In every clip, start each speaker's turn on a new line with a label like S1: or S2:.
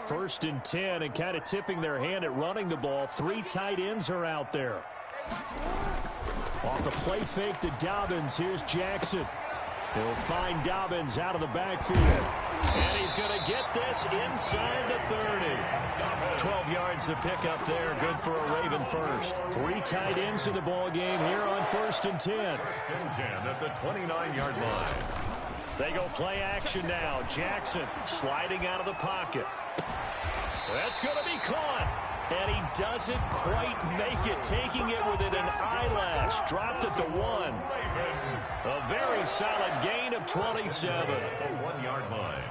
S1: First and 10, and kind of tipping their hand at running the ball. 3 tight ends are out there. Off the play fake to Dobbins, here's Jackson. He'll find Dobbins out of the backfield. And he's going to get this inside the 30. 12 yards to pick up there. Good for a Raven first. 3 tight ends in the ball game here on first and 10.
S2: First and 10 at the 29-yard line.
S1: They go play action now. Jackson sliding out of the pocket. That's going to be caught. And he doesn't quite make it, taking it within an eyelash. Dropped at the 1. A very solid gain of 27.
S2: At the 1-yard line.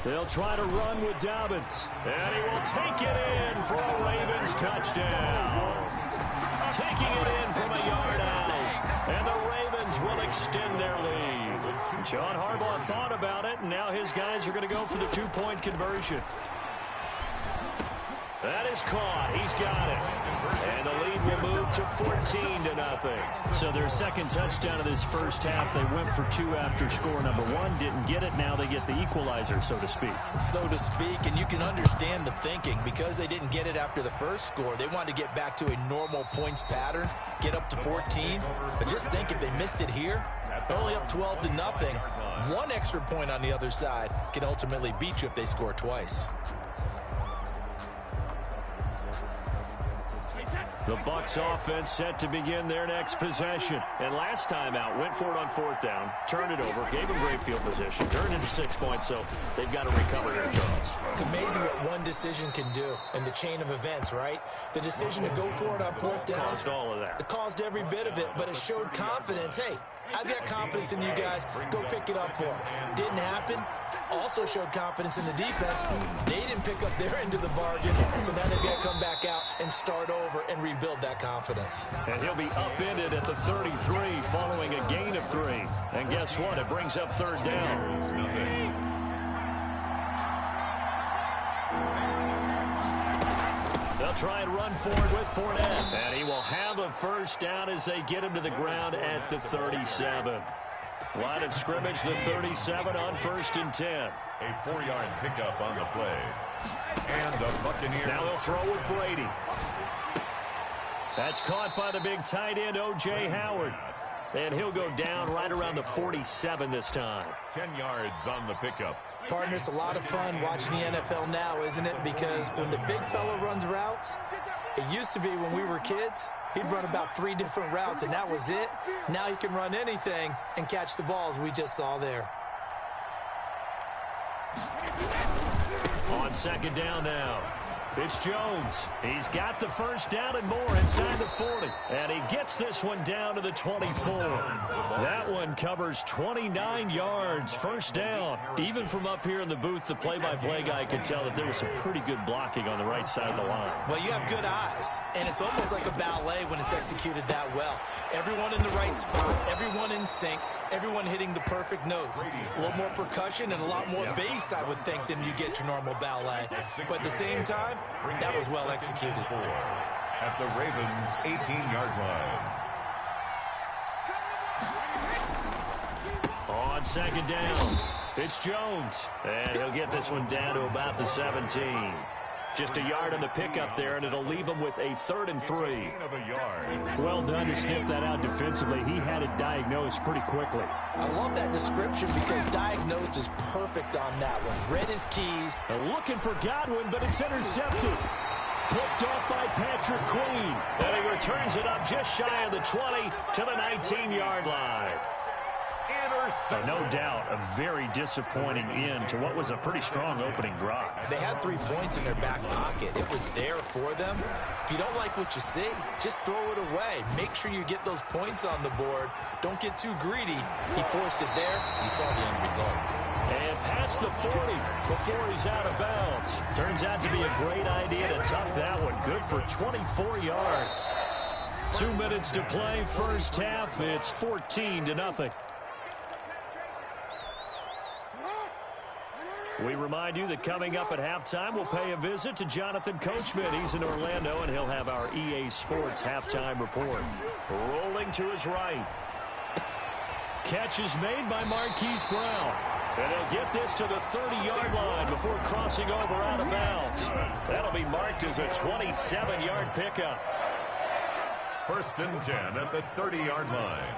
S1: They'll try to run with Dobbins. And he will take it in for a Ravens touchdown. Taking it in from a yard out. And the Ravens will extend their lead. John Harbaugh thought about it, and now his guys are going to go for the 2-point conversion. That is caught. He's got it. And the lead will move to 14-0. So their second touchdown of this first half, they went for 2 after score number 1. Didn't get it. Now they get the equalizer, so to speak.
S3: So to speak, and you can understand the thinking. Because they didn't get it after the first score, they wanted to get back to a normal points pattern, get up to 14. But just think if they missed it here, they're only up 12-0. 1 extra point on the other side can ultimately beat you if they score twice.
S1: The Bucs offense set to begin their next possession. And last time out, went for it on 4th down, turned it over, gave them great field position, turned into 6 points, so they've got to recover their Charles.
S3: It's amazing what one decision can do in the chain of events, right? The decision to go for it on 4th down.
S1: Caused all of that.
S3: It caused every bit of it, but it showed confidence. Hey, I've got confidence in you guys. Go pick it up for them. Didn't happen. Also showed confidence in the defense. They didn't pick up their end of the bargain, so now they've got to come back out and start over and rebuild that confidence.
S1: And he'll be upended at the 33 following a gain of 3. And guess what? It brings up 3rd down. They'll try and run forward with Fournette. And he will have a first down as they get him to the ground at the 37. Line of scrimmage, the 37 on 1st and 10.
S2: A 4-yard pickup on the play. And the Buccaneers.
S1: Now they'll throw with Brady. That's caught by the big tight end, O.J. Howard. And he'll go down right around the 47 this time.
S2: 10 yards on the pickup.
S3: Partner, it's a lot of fun watching the NFL now, isn't it? Because when the big fella runs routes, it used to be when we were kids, he'd run about 3 different routes, and that was it. Now he can run anything and catch the balls we just saw there.
S1: On 2nd down now, it's Jones. He's got the first down and more inside the 40. And he gets this one down to the 24. That one covers 29 yards. First down. Even from up here in the booth, the play-by-play guy could tell that there was some pretty good blocking on the right side of the line.
S3: Well, you have good eyes, and it's almost like a ballet when it's executed that well. Everyone in the right spot, everyone in sync, everyone hitting the perfect notes. A little more percussion and a lot more bass, I would think, than you get your normal ballet. But at the same time, that was well executed.
S2: At the Ravens' 18-yard line.
S1: On 2nd down, it's Jones. And he'll get this one down to about the 17. Just a yard on the pickup there, and it'll leave him with a 3rd and 3. Well done to sniff that out defensively. He had it diagnosed pretty quickly.
S3: I love that description because diagnosed is perfect on that one. Read his keys.
S1: Looking for Godwin, but it's intercepted. Picked off by Patrick Queen. And he returns it up just shy of the 20 to the 19-yard line. No doubt a very disappointing end to what was a pretty strong opening drive.
S3: They had 3 points in their back pocket. It was there for them. If you don't like what you see, just throw it away. Make sure you get those points on the board. Don't get too greedy. He forced it there. You saw the end result.
S1: And past the 40 before he's out of bounds. Turns out to be a great idea to tuck that one. Good for 24 yards. 2 minutes to play first half. It's 14-0. We remind you that coming up at halftime, we'll pay a visit to Jonathan Coachman. He's in Orlando, and he'll have our EA Sports halftime report. Rolling to his right. Catch is made by Marquise Brown. And he'll get this to the 30-yard line before crossing over out of bounds. That'll be marked as a 27-yard pickup.
S2: 1st and 10 at the 30-yard line.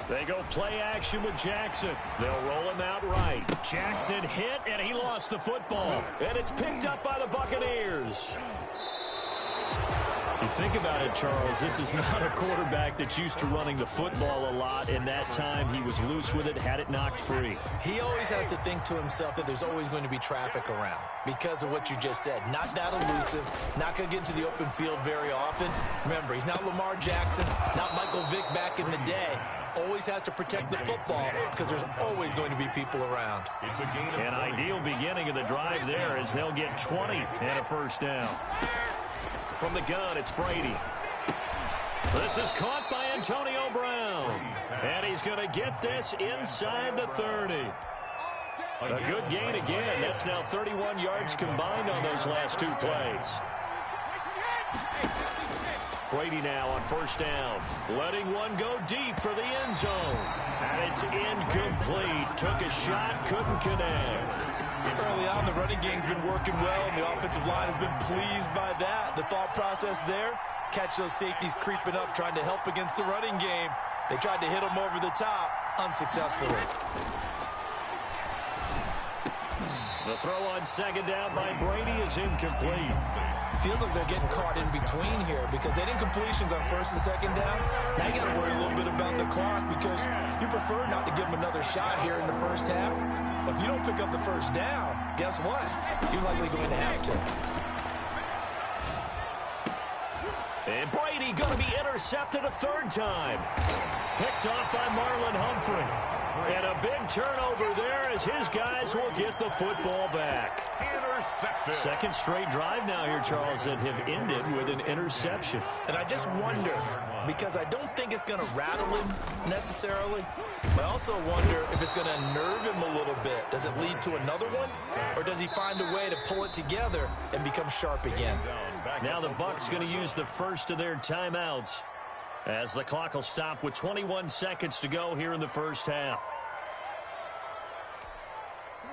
S1: They go play action with Jackson. They'll roll him out right. Jackson hit, and he lost the football. And it's picked up by the Buccaneers. You think about it, Charles, this is not a quarterback that's used to running the football a lot. In that time, he was loose with it, had it knocked free.
S3: He always has to think to himself that there's always going to be traffic around because of what you just said. Not that elusive, not going to get into the open field very often. Remember, he's not Lamar Jackson, not Michael Vick back in the day. Always has to protect the football because there's always going to be people around.
S2: It's a gain of
S1: An ideal beginning of the drive there as they'll get 20 and a first down. From the gun, it's Brady. This is caught by Antonio Brown. And he's going to get this inside the 30. A good gain again. That's now 31 yards combined on those last 2 plays. Brady now on first down. Letting one go deep for the end zone. And it's incomplete. Took a shot, couldn't connect.
S3: Early on, the running game's been working well, and the offensive line has been pleased by that. The thought process there, catch those safeties creeping up, trying to help against the running game. They tried to hit them over the top, unsuccessfully.
S1: The throw on second down by Brady is incomplete.
S3: Feels like they're getting caught in between here because they didn't completions on first and second down. Now you got to worry a little bit about the clock because you prefer not to give them another shot here in the first half. But if you don't pick up the first down, guess what? You're likely going to have to.
S1: And Brady going to be intercepted a 3rd time. Picked off by Marlon Humphrey. And a big turnover there as his guys will get the football back.
S2: intercepted.
S1: 2nd straight drive now here, Charles, that have ended with an interception.
S3: And I just wonder, because I don't think it's going to rattle him necessarily, but I also wonder if it's going to nerve him a little bit. Does it lead to another one? Or does he find a way to pull it together and become sharp again?
S1: Now the Bucs going to use the first of their timeouts as the clock will stop with 21 seconds to go here in the first half.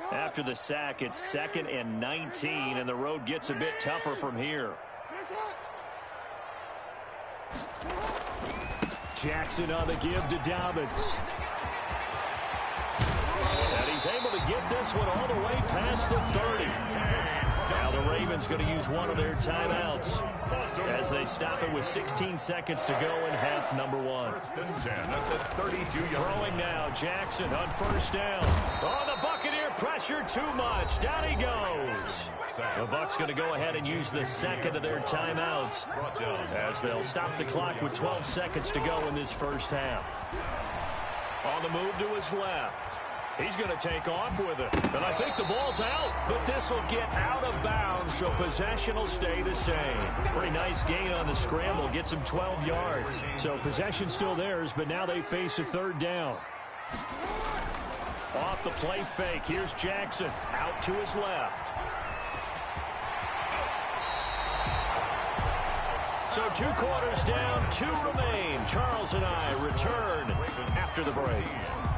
S1: After the sack, it's 2nd and 19, and the road gets a bit tougher from here. Jackson on the give to Dobbins. And he's able to get this one all the way past the 30. Now the Ravens going to use one of their timeouts as they stop it with 16 seconds to go in half number 1. Throwing now, Jackson on first down. Oh, the Buccaneer pressure too much. Down he goes. The Bucs going to go ahead and use the second of their timeouts as they'll stop the clock with 12 seconds to go in this first half. On the move to his left. He's going to take off with it. And I think the ball's out, but this will get out of bounds, so possession will stay the same. Pretty nice gain on the scramble. Gets him 12 yards. So possession's still theirs, but now they face a 3rd down. Off the play fake. Here's Jackson out to his left. So 2 quarters down, 2 remain. Charles and I return after the break.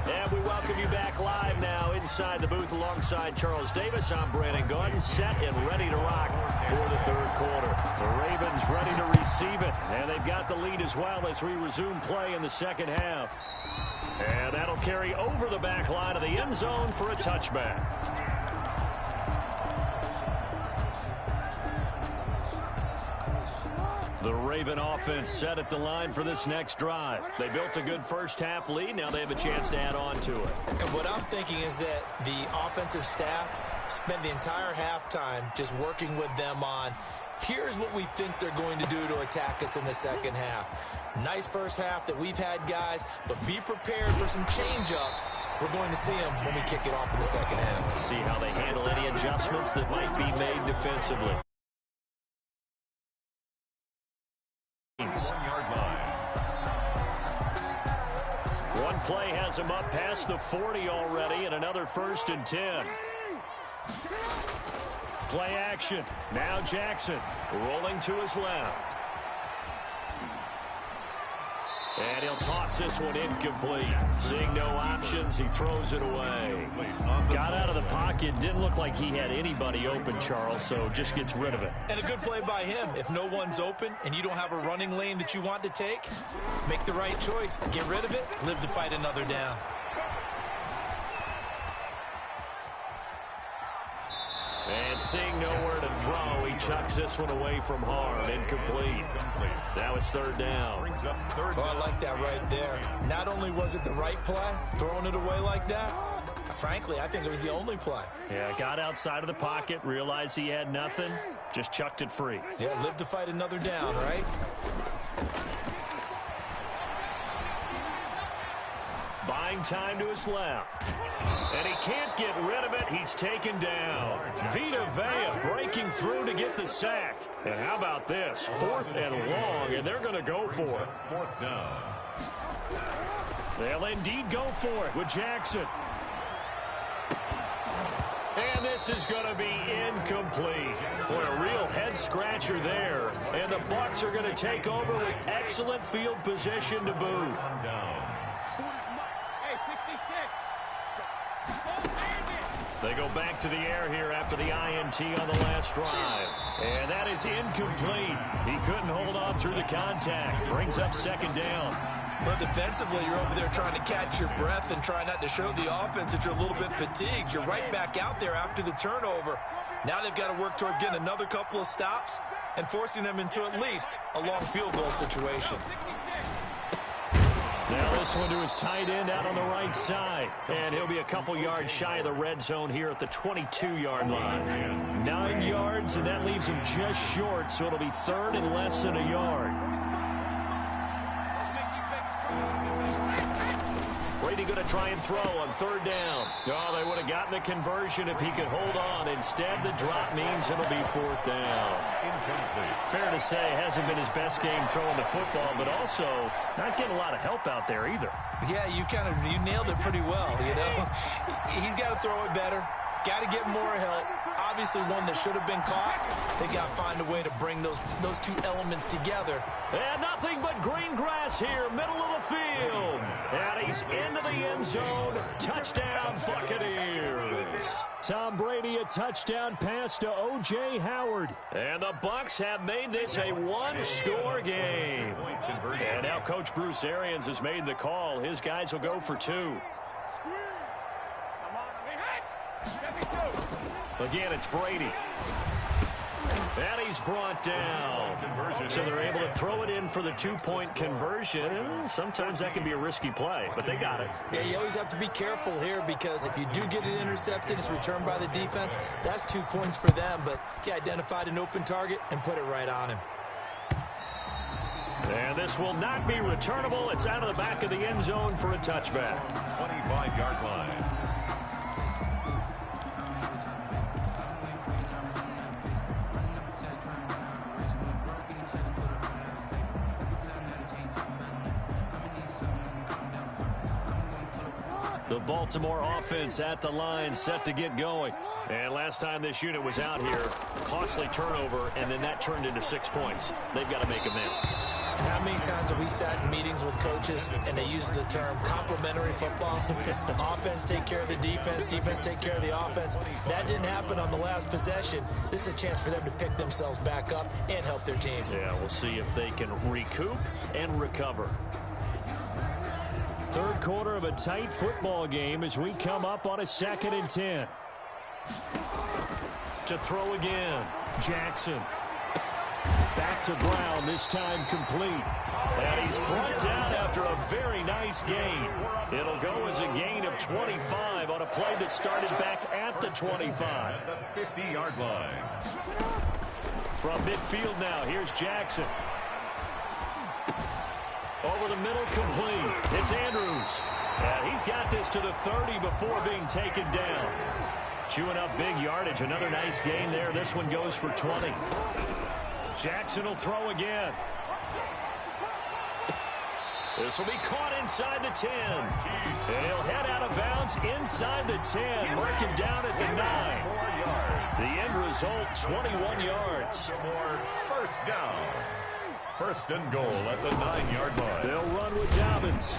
S1: And we welcome you back live now inside the booth alongside Charles Davis. I'm Brandon Gaudin, set and ready to rock for the 3rd quarter. The Ravens ready to receive it, and they've got the lead as well as we resume play in the second half. And that'll carry over the back line of the end zone for a touchback. The Raven offense set at the line for this next drive. They built a good first half lead. Now they have a chance to add on to it.
S3: And what I'm thinking is that the offensive staff spent the entire halftime just working with them on, here's what we think they're going to do to attack us in the second half. Nice first half that we've had, guys, but be prepared for some change-ups. We're going to see them when we kick it off in the second half.
S1: See how they handle any adjustments that might be made defensively. One play has him up past the 40 already, and another 1st and 10. Play action. Now Jackson rolling to his left. And he'll toss this one incomplete. Seeing no options, he throws it away. Got out of the pocket. Didn't look like he had anybody open, Charles, so just gets rid of it.
S3: And a good play by him. If no one's open and you don't have a running lane that you want to take, make the right choice. Get rid of it. Live to fight another down.
S1: And seeing nowhere to throw, he chucks this one away from harm. Incomplete. Now it's third down.
S3: Oh, I like that right there. Not only was it the right play, throwing it away like that, frankly, I think it was the only play.
S1: Yeah, got outside of the pocket, realized he had nothing, just chucked it free.
S3: Yeah, live to fight another down, right?
S1: Buying time to his left. And he can't get rid of it. He's taken down. Vita Vea breaking through to get the sack. And how about this? 4th and long, and they're going to go for it.
S2: 4th down.
S1: They'll indeed go for it with Jackson. And this is going to be incomplete. For a real head-scratcher there. And the Bucs are going to take over with excellent field position to boot. They go back to the air here after the INT on the last drive. And that is incomplete. He couldn't hold on through the contact. Brings up second down.
S3: Well, defensively, you're over there trying to catch your breath and try not to show the offense that you're a little bit fatigued. You're right back out there after the turnover. Now they've got to work towards getting another couple of stops and forcing them into at least a long field goal situation.
S1: Now this one to his tight end out on the right side. And he'll be a couple yards shy of the red zone here at the 22-yard line. 9 yards, and that leaves him just short, so it'll be third and less than a yard. Brady going to try and throw on third down. Oh, they would have gotten the conversion if he could hold on. Instead, the drop means it'll be 4th down. Fair to say, hasn't been his best game throwing the football, but also not getting a lot of help out there either.
S3: Yeah, you nailed it pretty well, you know. He's got to throw it better. Got to get more help. Obviously one that should have been caught. They got to find a way to bring those two elements together.
S1: And nothing but green grass here, middle of the field. And he's into the end zone. Touchdown, Buccaneers. Tom Brady, a touchdown pass to O.J. Howard. And the Bucs have made this a one-score game. And now Coach Bruce Arians has made the call. His guys will go for 2. Again, it's Brady. And he's brought down. So they're able to throw it in for the 2-point conversion. Sometimes that can be a risky play, but they got it.
S3: Yeah, you always have to be careful here because if you do get it intercepted, it's returned by the defense. That's 2 points for them, but he identified an open target and put it right on him.
S1: And this will not be returnable. It's out of the back of the end zone for a touchback.
S2: 25-yard line.
S1: The Baltimore offense at the line, set to get going. And last time this unit was out here, costly turnover, and then that turned into 6 points. They've got to make amends.
S3: And how many times have we sat in meetings with coaches and they use the term complementary football? Offense take care of the defense, defense take care of the offense. That didn't happen on the last possession. This is a chance for them to pick themselves back up and help their team.
S1: Yeah, we'll see if they can recoup and recover. Third quarter of a tight football game as we come up on a 2nd and 10. To throw again, Jackson. Back to Brown, this time complete. And he's brought down after a very nice gain. It'll go as a gain of 25 on a play that started back at the 25.
S2: At the 50-yard line.
S1: From midfield now, here's Jackson. Over the middle, complete. It's Andrews. And he's got this to the 30 before being taken down. Chewing up big yardage. Another nice gain there. This one goes for 20. Jackson will throw again. This will be caught inside the 10. And he'll head out of bounds inside the 10. Mark him down at the 9. The end result, 21 yards.
S2: First down. First and goal at the 9-yard line.
S1: They'll run with Dobbins.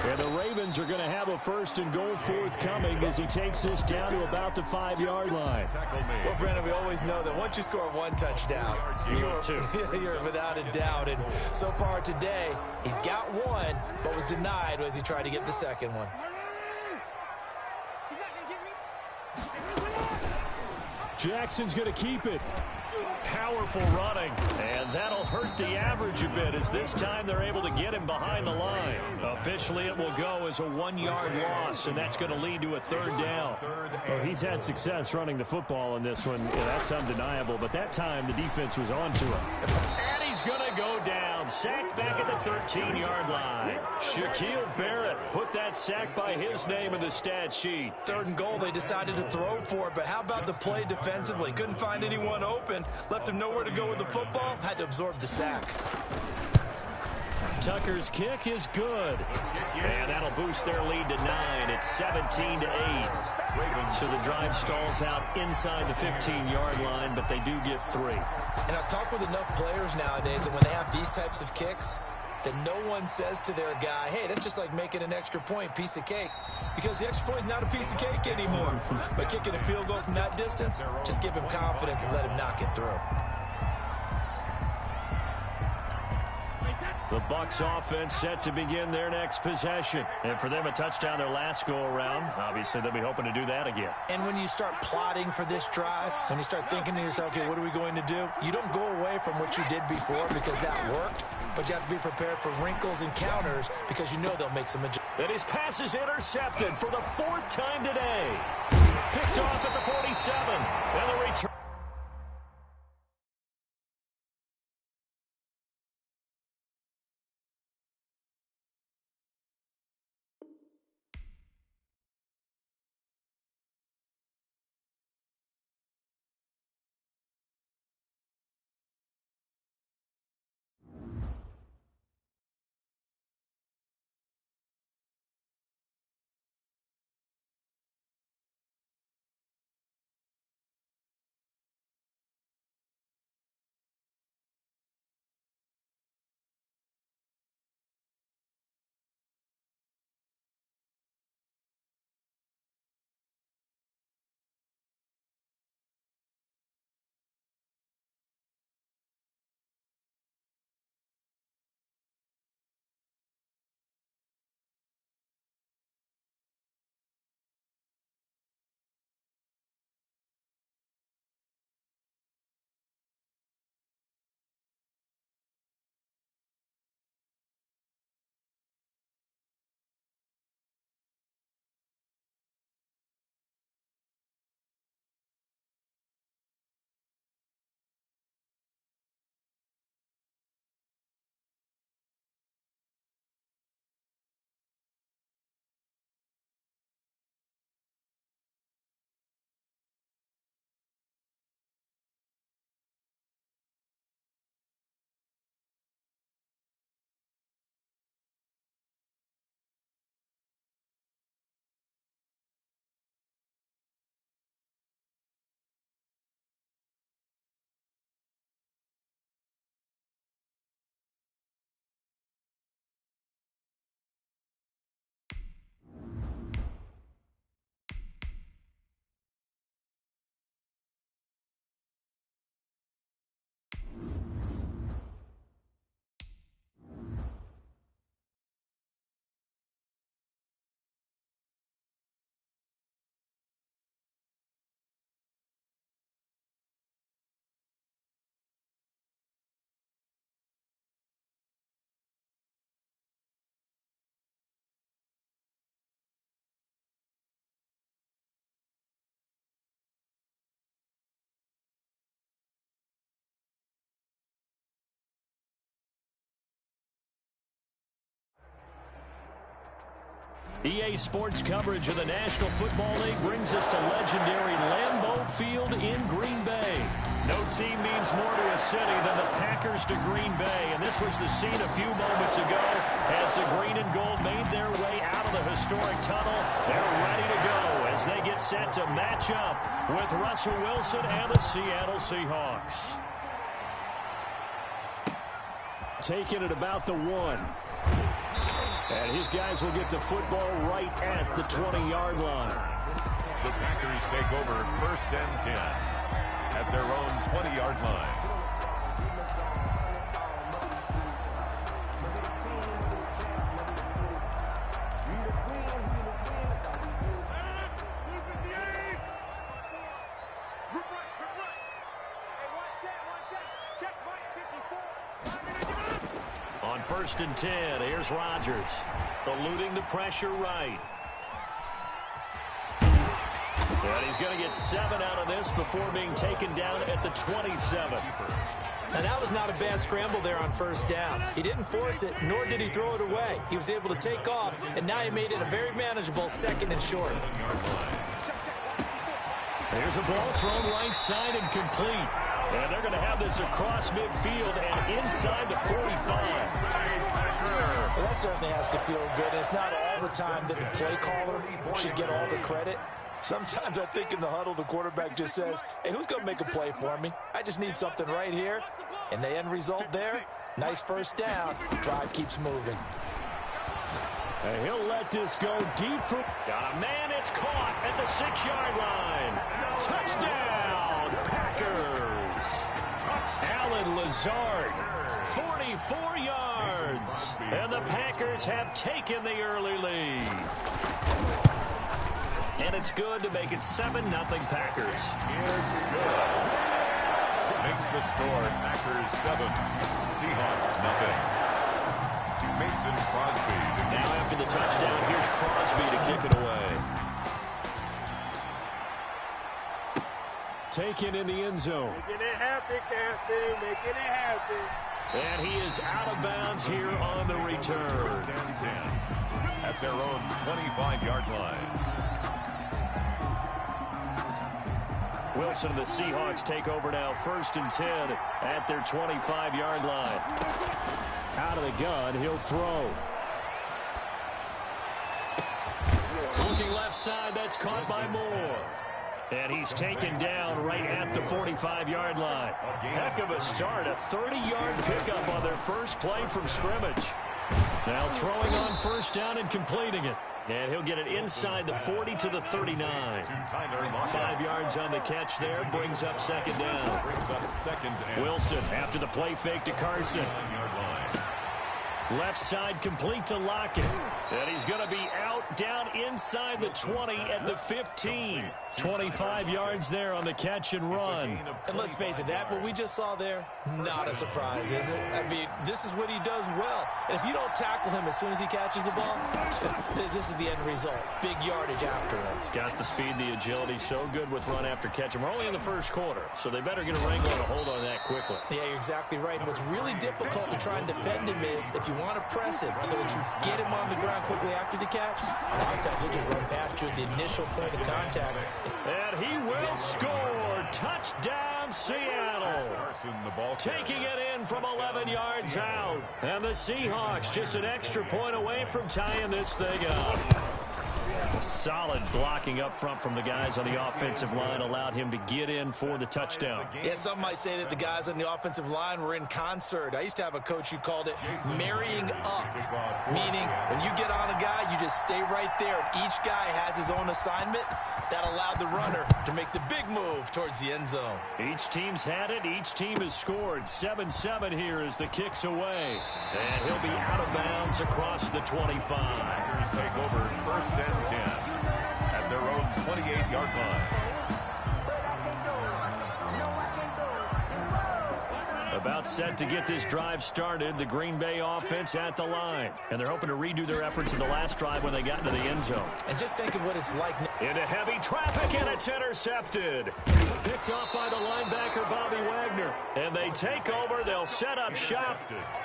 S1: And the Ravens are going to have a first and goal forthcoming as he takes this down to about the 5-yard line.
S3: Well, Brandon, we always know that once you score one touchdown, you're without a doubt. And so far today, he's got one, but was denied as he tried to get the second one.
S1: Jackson's going to keep it. Powerful running, and that'll hurt the average a bit as this time they're able to get him behind the line. Officially, it will go as a 1-yard loss, and that's going to lead to a third down. Well, he's had success running the football in this one. Yeah, that's undeniable, but that time the defense was on to him. And he's going to go down, sacked back at the 13-yard line. Shaquille Barrett put that sack by his name in the stat sheet.
S3: Third and goal, they decided to throw for it, but how about the play defensively? Couldn't find anyone open. Left him nowhere to go with the football. Had to absorb the sack.
S1: Tucker's kick is good. And that'll boost their lead to 9. It's 17-8. So the drive stalls out inside the 15-yard line, but they do get 3.
S3: And I've talked with enough players nowadays that when they have these types of kicks, that no one says to their guy, hey, that's just like making an extra point, piece of cake. Because the extra point is not a piece of cake anymore. But kicking a field goal from that distance, just give him confidence and let him knock it through.
S1: The Bucs offense set to begin their next possession. And for them, a touchdown their last go-around. Obviously, they'll be hoping to do that again.
S3: And when you start plotting for this drive, when you start thinking to yourself, okay, what are we going to do? You don't go away from what you did before because that worked. But you have to be prepared for wrinkles and counters because you know they'll make some adjustments.
S1: And his pass is intercepted for the 4th time today. Picked off at the 47. And the return. EA Sports coverage of the National Football League brings us to legendary Lambeau Field in Green Bay. No team means more to a city than the Packers to Green Bay, and this was the scene a few moments ago as the green and gold made their way out of the historic tunnel. They're ready to go as they get set to match up with Russell Wilson and the Seattle Seahawks. Taking it about the 1. And his guys will get the football right at the 20-yard line.
S2: The Packers take over 1st and 10 at their own 20-yard line.
S1: On 1st and 10, here's Rodgers, eluding the pressure right. And he's going to get 7 out of this before being taken down at the 27.
S3: And that was not a bad scramble there on 1st down. He didn't force it, nor did he throw it away. He was able to take off, and now he made it a very manageable 2nd and short.
S1: There's a ball thrown right side and complete. And they're going to have this across midfield and inside the 45.
S3: Well, that certainly has to feel good. It's not all the time that the play caller should get all the credit. Sometimes I think in the huddle, the quarterback just says, hey, who's going to make a play for me? I just need something right here. And the end result there, nice 1st down. Drive keeps moving.
S1: And he'll let this go deep for... Got a man, it's caught at the 6-yard line. Touchdown, Packers. Alan Lazard, 44 yards. And the Packers have taken the early lead. And it's good to make it 7-0 Packers.
S2: Makes the score Packers 7, Seahawks 0. Mason Crosby.
S1: Now after the touchdown, here's Crosby to kick it away. Taken in the end zone.
S4: Making it happen, Captain. Making it happen.
S1: And he is out of bounds here on the return.
S2: 1st and 10 at their own 25-yard line.
S1: Wilson and the Seahawks take over now 1st and 10 at their 25-yard line. Out of the gun, he'll throw. Looking left side, that's caught by Moore. And he's taken down right at the 45-yard line. Heck of a start, a 30-yard pickup on their first play from scrimmage. Now throwing on 1st down and completing it. And he'll get it inside the 40 to the 39. 5 yards on the catch there, brings up 2nd down. Wilson after the play fake to Carson. Left side complete to Lockett. And he's going to be out down inside the 20 at the 15. 25 yards there on the catch and run.
S3: And let's face it, that what we just saw there, not a surprise, is it? I mean, this is what he does well. And if you don't tackle him as soon as he catches the ball, this is the end result. Big yardage afterwards.
S1: Got the speed, the agility, so good with run after catch. And we're only in the 1st quarter, so they better get a wrangle and a hold on that quickly.
S3: Yeah, you're exactly right. And what's really difficult to try and defend him is if you want to press him so that you get him on the ground quickly after the catch, a lot of times he'll just run past you at the initial point of contact.
S1: And he will score. Touchdown, Seattle. Taking it in from 11 yards out. And the Seahawks just an extra point away from tying this thing up. Solid blocking up front from the guys on the offensive line allowed him to get in for the touchdown.
S3: Yeah, some might say that the guys on the offensive line were in concert. I used to have a coach who called it marrying up, meaning when you get on a guy, you just stay right there. Each guy has his own assignment. That allowed the runner to make the big move towards the end zone.
S1: Each team's had it. Each team has scored. 7-7 here as the kick's away. And he'll be out of bounds across the 25.
S2: Packers take over 1st and 10 at their own 28-yard line.
S1: About set to get this drive started. The Green Bay offense at the line. And they're hoping to redo their efforts in the last drive when they got into the end zone.
S3: And just think of what it's like.
S1: Into heavy traffic, and it's intercepted. Picked off by the linebacker, Bobby Wagner. And they take over. They'll set up shop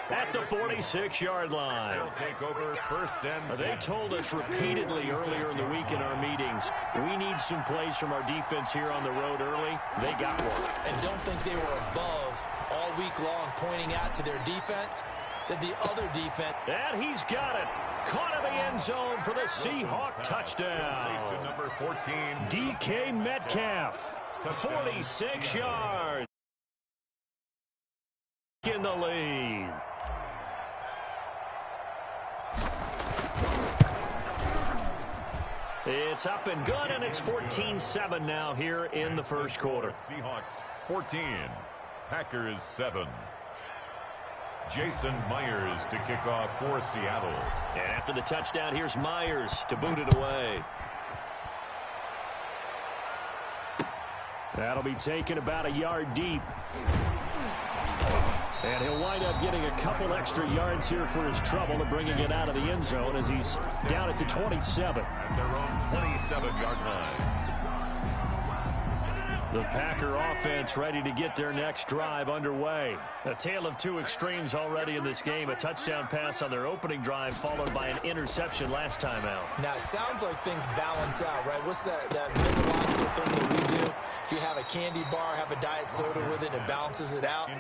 S1: at the 46-yard line.
S2: They'll take over 1st and 10.
S1: They told us repeatedly earlier in the week in our meetings, we need some plays from our defense here on the road early. They got one.
S3: And don't think they were above all week long pointing out to their defense that the other defense.
S1: And he's got it. Caught in the end zone for the Seahawk touchdown.
S2: To number 14.
S1: DK Metcalf, 46 yards. In the lead. It's up and good, and it's 14-7 now here in the first quarter.
S2: Seahawks 14, Packers 7. Jason Myers to kick off for Seattle.
S1: And after the touchdown, here's Myers to boot it away. That'll be taken about a yard deep. And he'll wind up getting a couple extra yards here for his trouble and bringing it out of the end zone as he's down at the 27.
S2: At their own 27-yard line.
S1: The Packer offense ready to get their next drive underway. A tale of two extremes already in this game. A touchdown pass on their opening drive followed by an interception last time out.
S3: Now, it sounds like things balance out, right? What's that mythological thing that we do? If you have a candy bar, have a diet soda with it, it balances it out.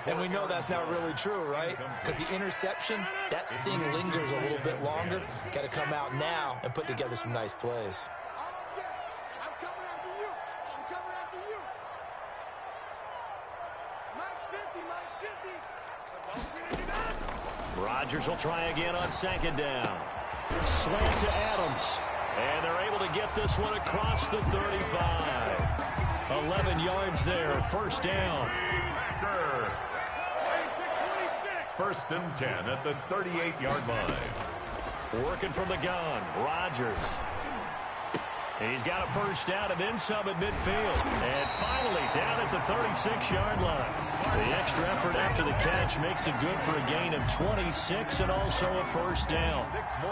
S3: And we know that's not really true, right? Because the interception, that sting lingers a little bit longer. Got to come out now and put together some nice plays.
S1: Rodgers will try again on second down. Slant to Adams. And they're able to get this one across the 35. 11 yards there, first down.
S2: Packer. First and 10 at the 38-yard line.
S1: Working from the gun, Rodgers. He's got a first down and then some at midfield. And finally down at the 36-yard line. The extra effort after the catch makes it good for a gain of 26 and also a first down.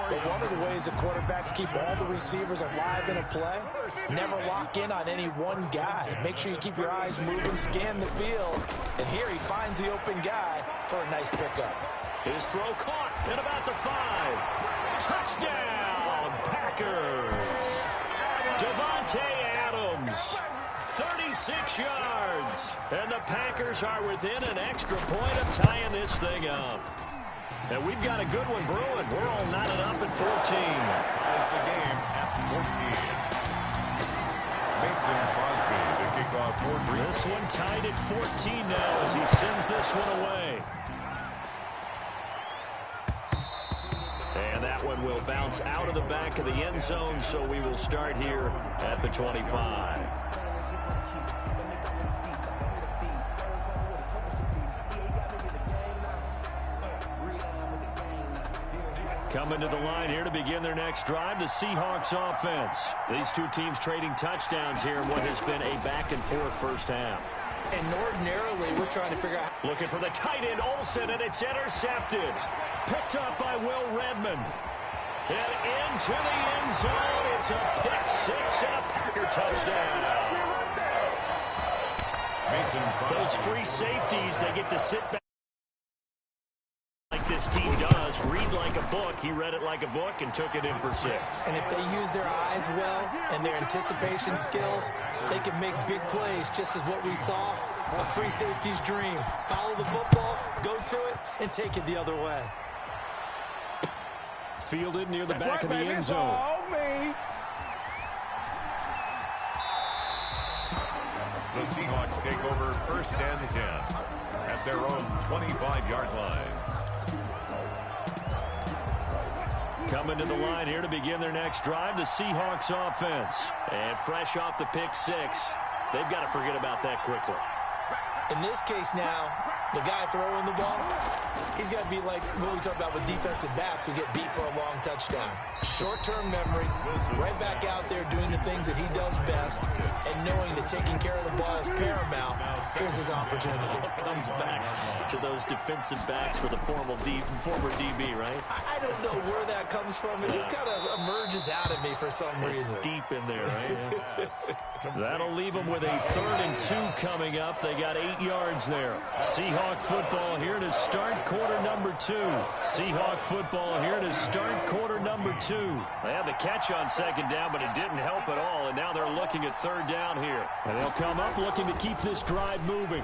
S3: But one of the ways that quarterbacks keep all the receivers alive in a play, never lock in on any one guy. Make sure you keep your eyes moving, scan the field. And here he finds the open guy for a nice pickup.
S1: His throw caught at about the 5. Touchdown, Packers. Davante Adams, 36 yards. And the Packers are within an extra point of tying this thing up. And we've got a good one brewing. We're all knotted up at 14.
S2: Ties the game at 14. Mason Crosby to kick off for Green.
S1: This one tied at 14 now as he sends this one away. And that one will bounce out of the back of the end zone, so we will start here at the 25. Coming to the line here to begin their next drive, the Seahawks offense. These two teams trading touchdowns here in what has been a back-and-forth first half.
S3: And ordinarily, we're trying to figure out.
S1: Looking for the tight end, Olsen, and it's intercepted. Picked up by Will Redmond. And into the end zone. It's a pick-6 and a Packer touchdown. Those free safeties, they get to sit back like this team does. Read like a book. He read it like a book and took it in for 6.
S3: And if they use their eyes well and their anticipation skills, they can make big plays, just as what we saw. A free safety's dream. Follow the football, go to it, and take it the other way.
S1: Fielded near the back of the end zone.
S2: The Seahawks take over first and 10 at their own 25-yard line.
S1: Coming to the line here to begin their next drive, the Seahawks offense. And fresh off the pick-6, they've got to forget about that quickly.
S3: In this case now, the guy throwing the ball, he's got to be like what we talk about with defensive backs who get beat for a long touchdown. Short-term memory, right back out there doing the things that he does best, and knowing that taking care of the ball is paramount. Here's his opportunity.
S1: Comes back to those defensive backs for the former DB, right?
S3: I don't know where that comes from. It just kind of emerges out of me for some reason.
S1: It's deep in there, right? That'll leave them with a 3rd and 2 coming up. They got 8 yards there. Seahawk football here to start quarter number 2. Seahawk football here to start quarter number 2. They had the catch on second down, but it didn't help at all, and now they're looking at 3rd down here. And they'll come up looking to keep this drive moving.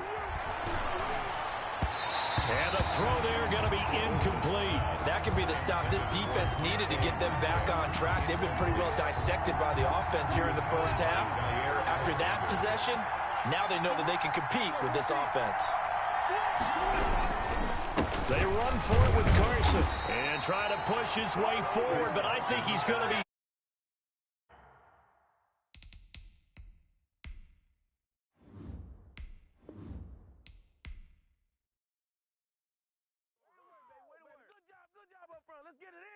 S1: And the throw there going to be incomplete.
S3: That could be the stop this defense needed to get them back on track. They've been pretty well dissected by the offense here in the first half. After that possession, now they know that they can compete with this offense.
S1: They run for it with Carson and try to push his way forward, but I think he's going to be
S4: get it in.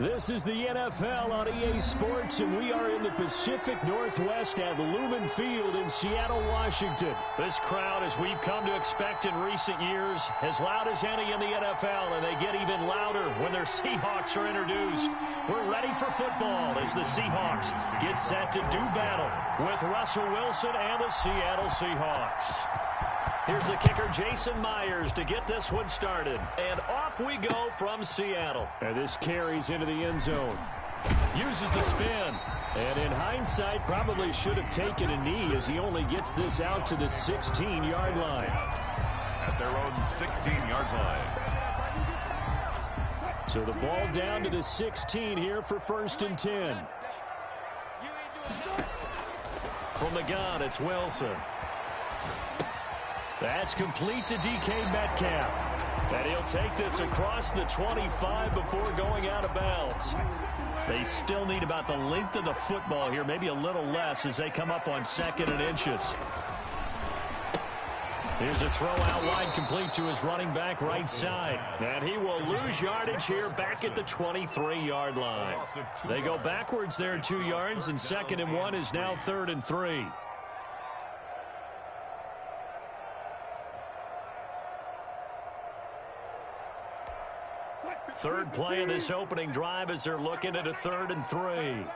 S1: This is the NFL on EA Sports, and we are in the Pacific Northwest at Lumen Field in Seattle, Washington. This crowd, as we've come to expect in recent years, as loud as any in the NFL, and they get even louder when their Seahawks are introduced. We're ready for football as the Seahawks get set to do battle with Russell Wilson and the Seattle Seahawks. Here's the kicker, Jason Myers, to get this one started. And off we go from Seattle. And this carries into the end zone. Uses the spin. And in hindsight, probably should have taken a knee as he only gets this out to the 16-yard line.
S2: At their own 16-yard line.
S1: So the ball down to the 16 here for 1st and 10. From the gun, it's Wilson. That's complete to DK Metcalf. And he'll take this across the 25 before going out of bounds. They still need about the length of the football here, maybe a little less as they come up on 2nd and inches. Here's a throw out wide, complete to his running back right side. And he will lose yardage here back at the 23-yard line. They go backwards there 2 yards, and 2nd and 1 is now 3rd and 3. Third play of this opening drive as they're looking at a 3rd and 3.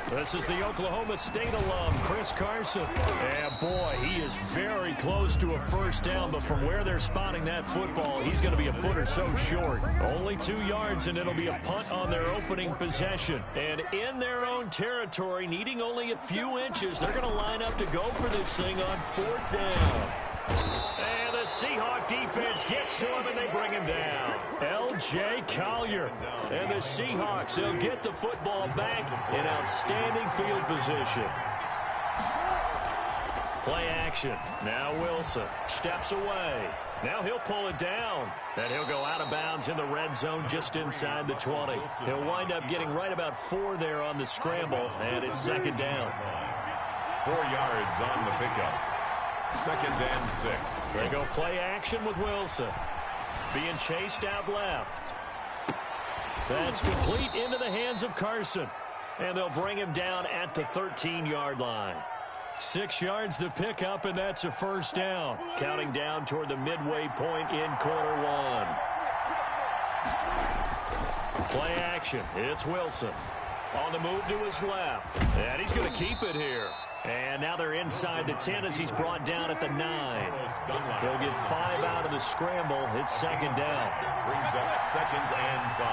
S1: This is the Oklahoma State alum, Chris Carson. And boy, he is very close to a first down, but from where they're spotting that football, he's going to be a foot or so short. Only 2 yards, and it'll be a punt on their opening possession. And in their own territory, needing only a few inches, they're going to line up to go for this thing on 4th down. And the Seahawk defense gets to him, and they bring him down. L.J. Collier. And the Seahawks, they'll get the football back in outstanding field position. Play action. Now Wilson steps away. Now he'll pull it down. And he'll go out of bounds in the red zone just inside the 20. He'll wind up getting right about 4 there on the scramble, and it's 2nd down.
S2: 4 yards on the pickup. 2nd and 6.
S1: They go play action with Wilson. Being chased out left. That's complete into the hands of Carson. And they'll bring him down at the 13-yard line. 6 yards to pick up, and that's a first down. Counting down toward the midway point in quarter 1. Play action. It's Wilson. On the move to his left. And he's going to keep it here. And now they're inside the 10 as he's brought down at the 9. He'll get 5 out of the scramble. It's 2nd down.
S2: Brings up 2nd and 5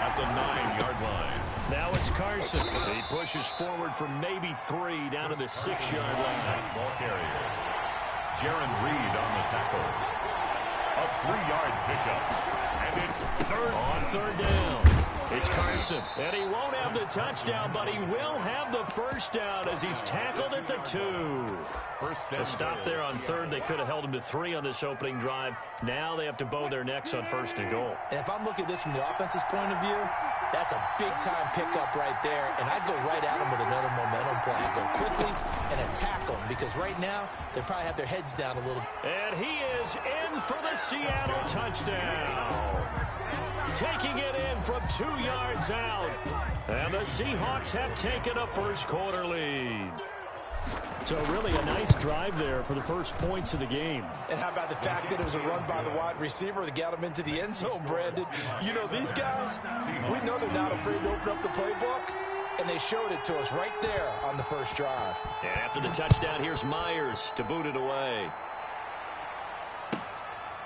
S2: at the 9-yard line.
S1: Now it's Carson. He pushes forward for maybe 3 down to the 6-yard line.
S2: Ball carrier. Jaron Reed on the tackle. A 3-yard pickup. And it's third.
S1: On third down, it's Carson. And he won't have the touchdown, but he will have the first down as he's tackled at the 2. The stop there on third. They could have held him to 3 on this opening drive. Now they have to bow their necks on first and goal.
S3: And if I'm looking at this from the offense's point of view, that's a big-time pickup right there. And I'd go right at him with another momentum play. Go quickly and attack them because right now they probably have their heads down a little.
S1: And he is in for the Seattle touchdown. Taking it in from 2 yards out. And the Seahawks have taken a first quarter lead. So really a nice drive there for the first points of the game.
S3: And how about the fact that it was a run by the wide receiver that got him into the end zone, Brandon? You know, these guys, we know they're not afraid to open up the playbook, and they showed it to us right there on the first drive.
S1: And after the touchdown, here's Myers to boot it away.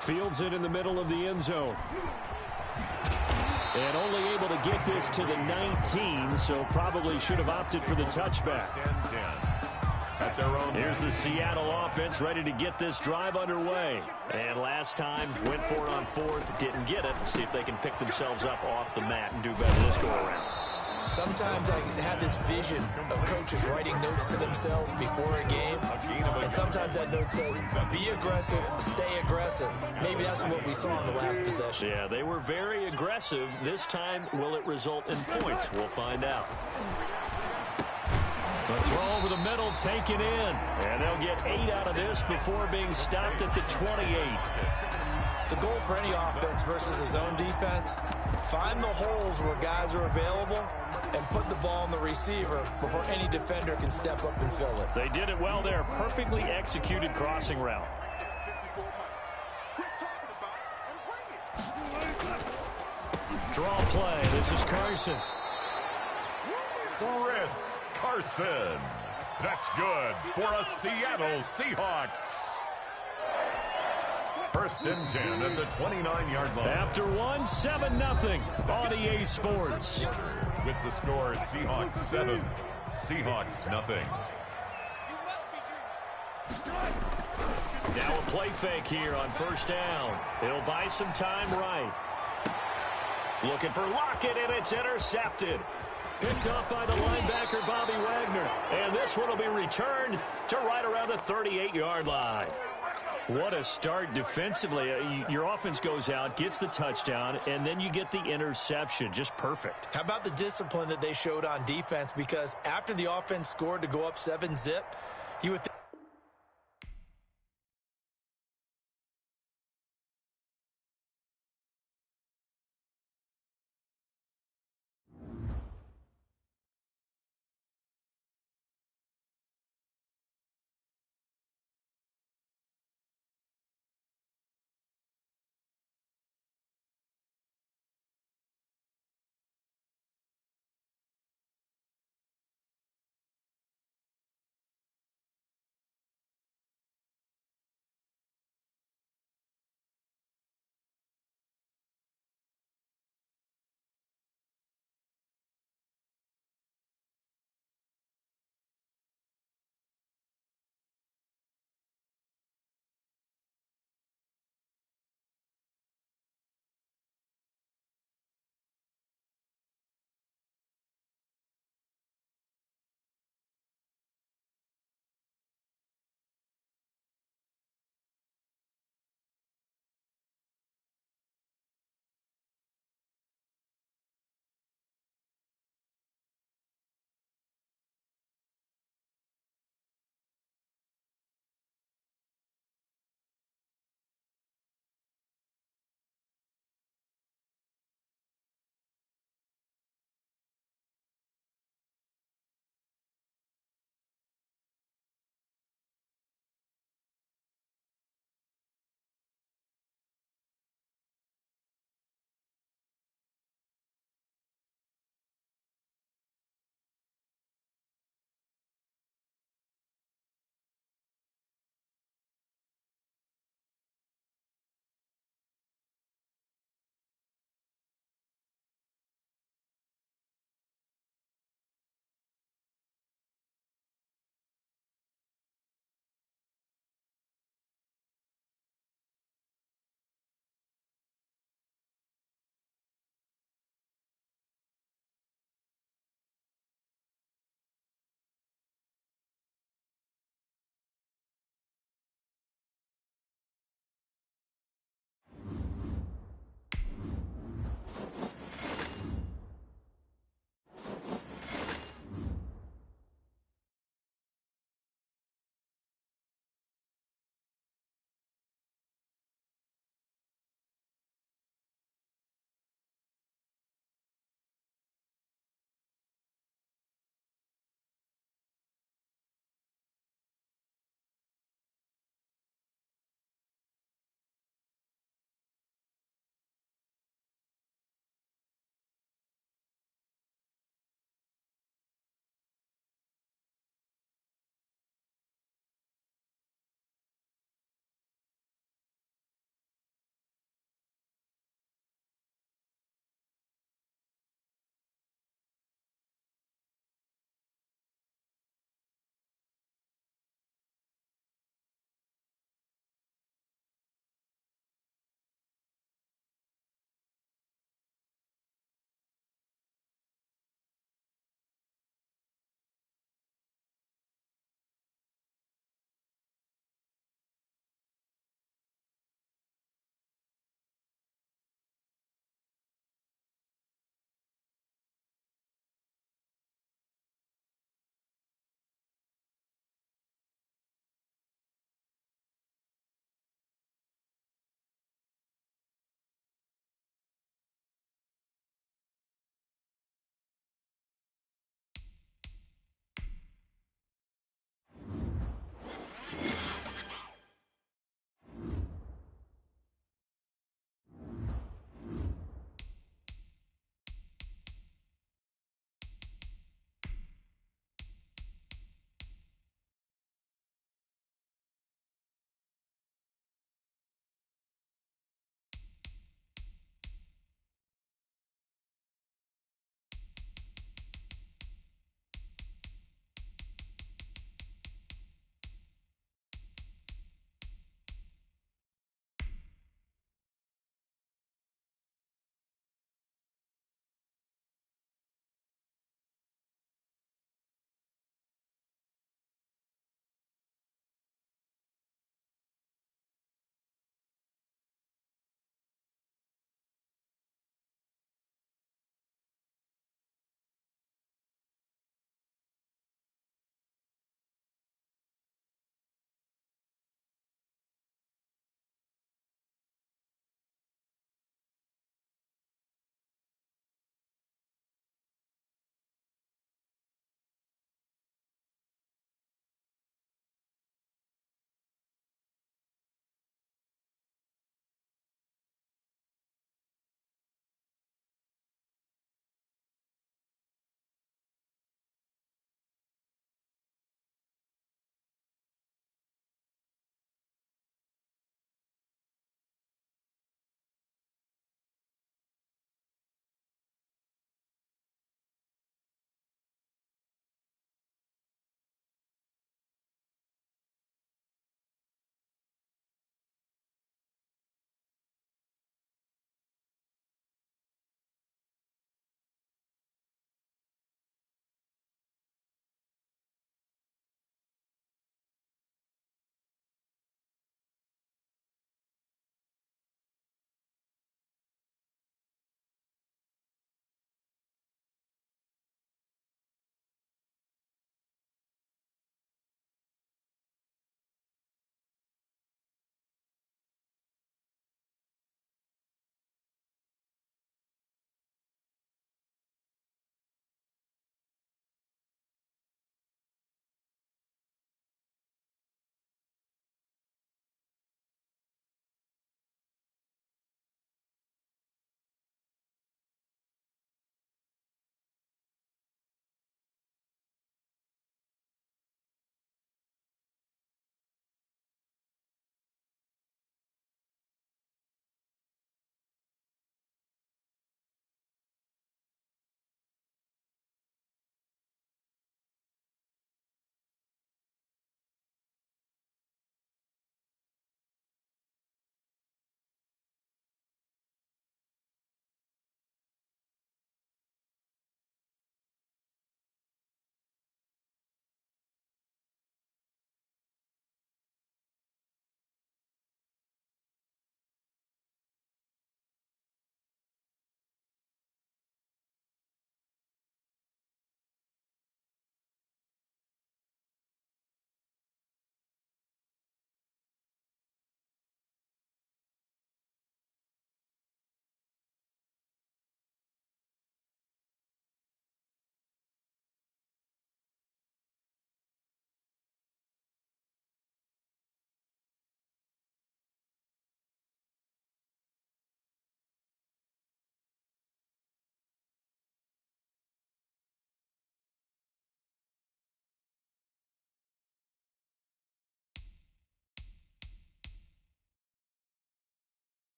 S1: Fields it in the middle of the end zone. And only able to get this to the 19, so probably should have opted for the touchback. Here's the Seattle offense ready to get this drive underway. And last time, went for it on fourth, didn't get it. See if they can pick themselves up off the mat and do better this go-around.
S3: Sometimes I have this vision of coaches writing notes to themselves before a game, and sometimes that note says, be aggressive, stay aggressive. Maybe that's what we saw in the last possession.
S1: Yeah, they were very aggressive. This time, will it result in points? We'll find out. The throw over the middle, taken in. And they'll get 8 out of this before being stopped at the 28.
S3: The goal for any offense versus a zone defense, find the holes where guys are available and put the ball on the receiver before any defender can step up and fill it.
S1: They did it well there. Perfectly executed crossing route. Draw play. This is Carson.
S2: Chris Carson. That's good for a Seattle Seahawks. First and 10 at the 29-yard line.
S1: After 7-0 on EA Sports.
S2: With the score, Seahawks 7, Seahawks nothing.
S1: Now a play fake here on first down. He'll buy some time right. Looking for Lockett, and it's intercepted. Picked up by the linebacker, Bobby Wagner. And this one will be returned to right around the 38-yard line. What a start defensively. Your offense goes out, gets the touchdown, and then you get the interception. Just perfect.
S3: How about the discipline that they showed on defense? Because after the offense scored to go up 7-zip, you would think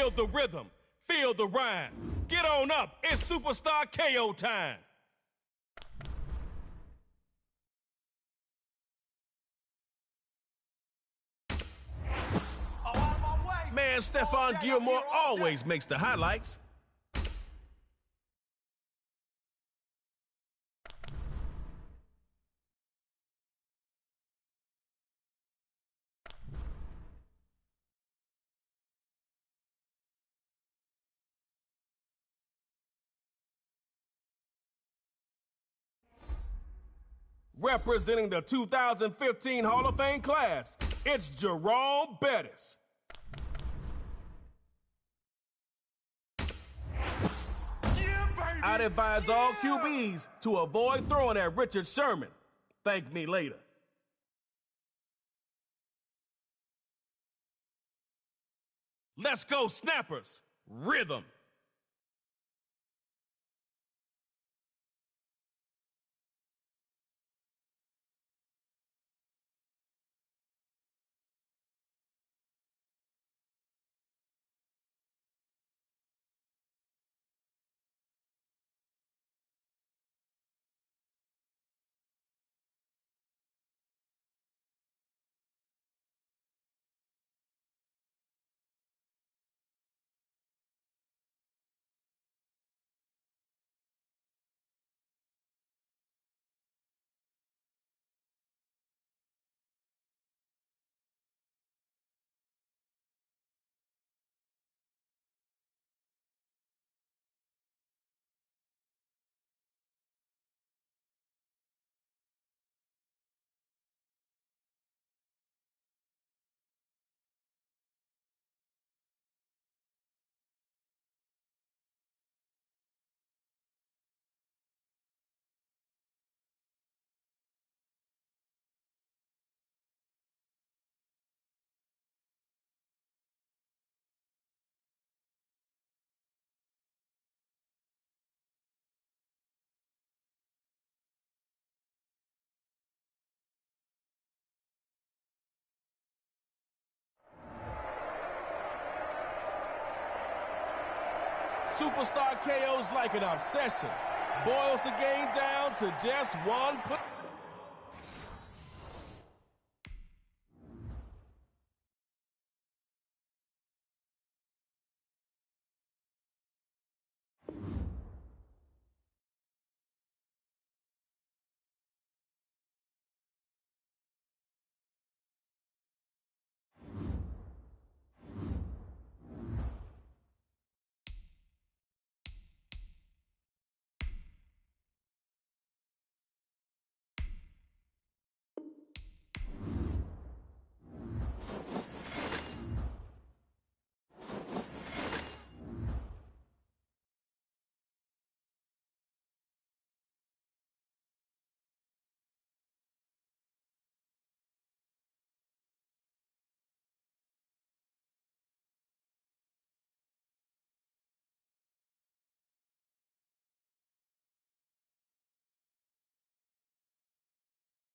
S5: Feel the rhythm. Feel the rhyme. Get on up. It's Superstar KO time. Man, Stephon Gilmore always makes the highlights. Representing the 2015 Hall of Fame class, it's Jerome Bettis. I'd advise all QBs to avoid throwing at Richard Sherman. Thank me later. Let's go, snappers. Rhythm. Superstar KO's like an obsession. Boils the game down to just one put.